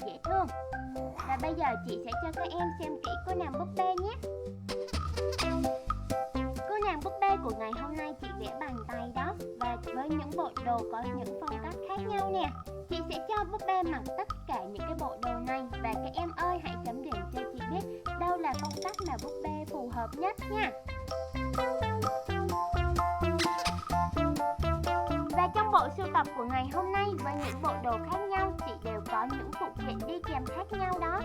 dễ thương. Và bây giờ chị sẽ cho các em xem kỹ cô nàng búp bê nhé. Cô nàng búp bê của ngày hôm nay chị vẽ bằng tay đó, và với những bộ đồ có những phong cách khác nhau nè. Chị sẽ cho búp bê mặc tất cả những cái bộ đồ này, và các em ơi hãy chấm điểm cho chị biết đâu là phong cách mà búp bê phù hợp nhất nha. Và trong bộ sưu tập của ngày hôm nay với những bộ đồ khác nhau, chị đều có những phụ kiện đi kèm khác nhau đó.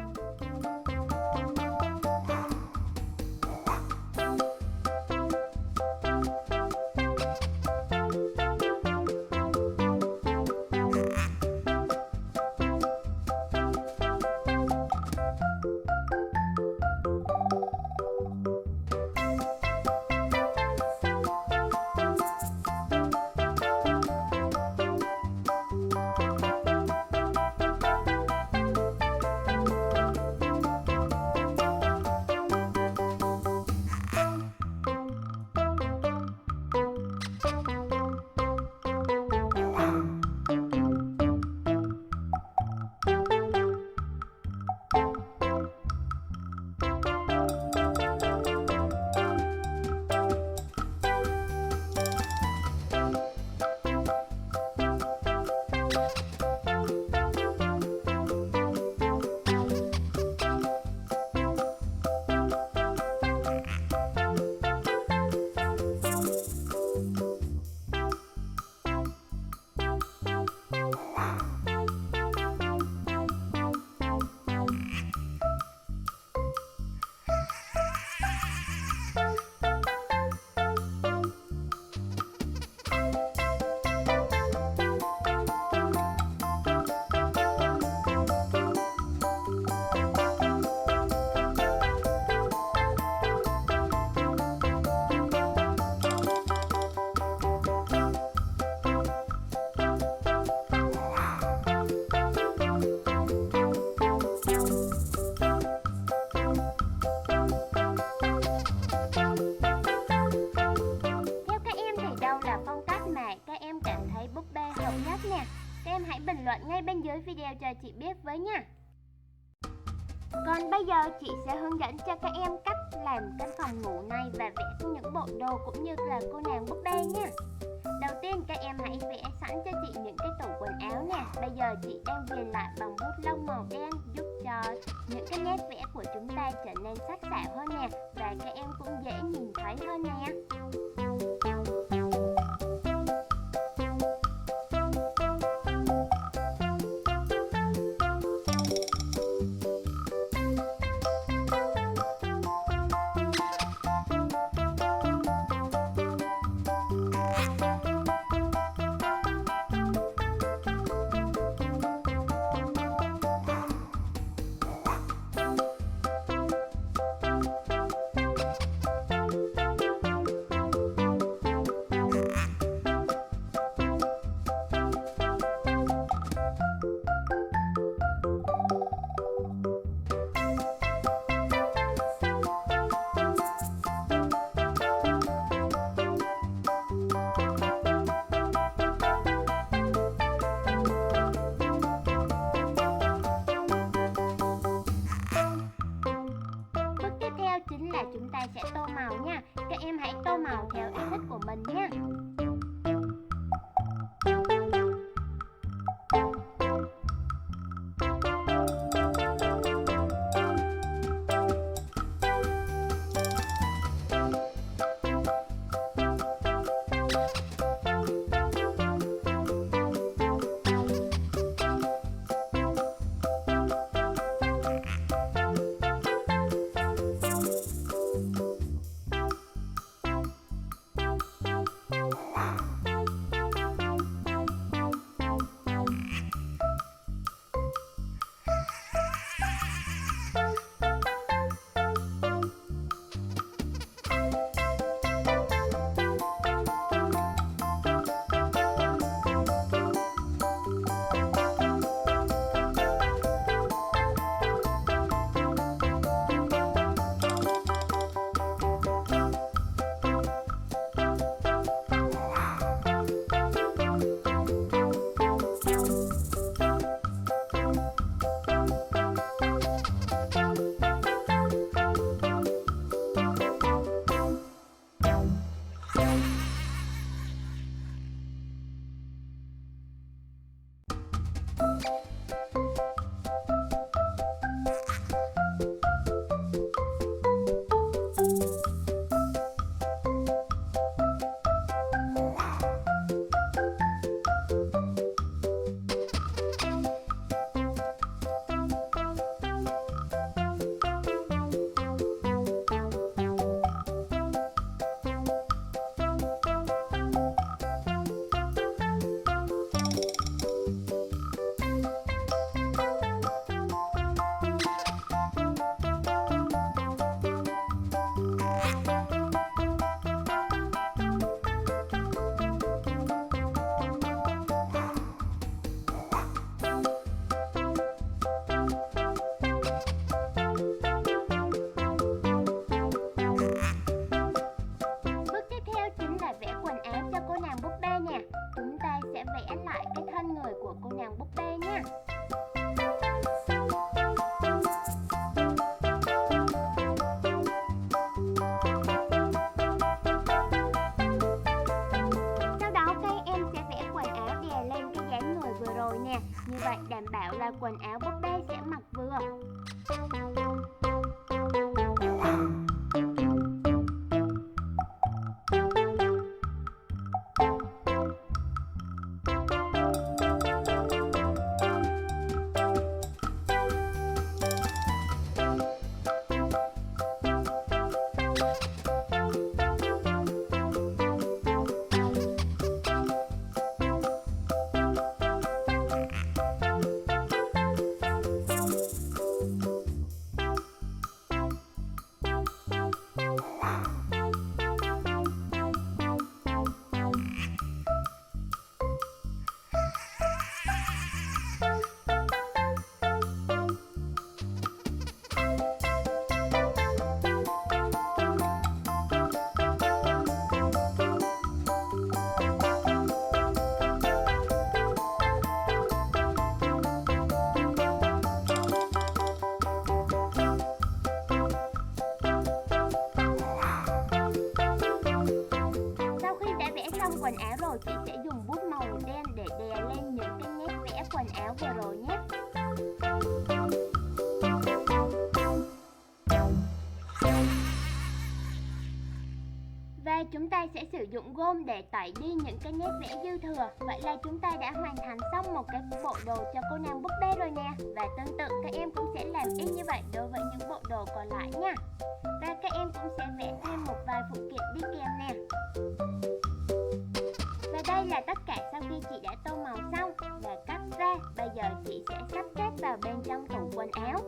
Các em hãy bình luận ngay bên dưới video cho chị biết với nha. Còn bây giờ chị sẽ hướng dẫn cho các em cách làm căn phòng ngủ này và vẽ những bộ đồ cũng như là cô nàng búp bê nha. Đầu tiên các em hãy vẽ sẵn cho chị những cái tủ quần áo nè. Bây giờ chị đang viền lại bằng bút lông màu đen giúp cho những cái nét vẽ của chúng ta trở nên sắc sảo hơn nè, và các em cũng dễ nhìn thấy hơn nè. Chính là chúng ta sẽ tô màu nha. Các em hãy tô màu theo ý thích của mình nha. vậy đảm bảo là quần áo búp bê sẽ mặc vừa. Xong quần áo rồi, chị sẽ dùng bút màu đen để đè lên những cái nét vẽ quần áo vừa rồi nhé. Và chúng ta sẽ sử dụng gôm để tẩy đi những cái nét vẽ dư thừa. Vậy là chúng ta đã hoàn thành xong một cái bộ đồ cho cô nàng búp bê rồi nè. Và tương tự các em cũng sẽ làm y như vậy đối với những bộ đồ còn lại nha. Và các em cũng sẽ vẽ thêm một vài phụ kiện đi kèm nè. Và đây là tất cả sau khi chị đã tô màu xong và cắt ra. Bây giờ chị sẽ sắp xếp vào bên trong tủ quần áo.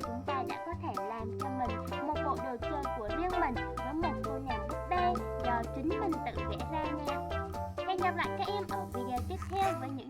Chúng ta đã có thể làm cho mình một bộ đồ chơi của riêng mình với một cô nàng búp bê do chính mình tự vẽ ra nha. Hẹn gặp lại các em ở video tiếp theo với những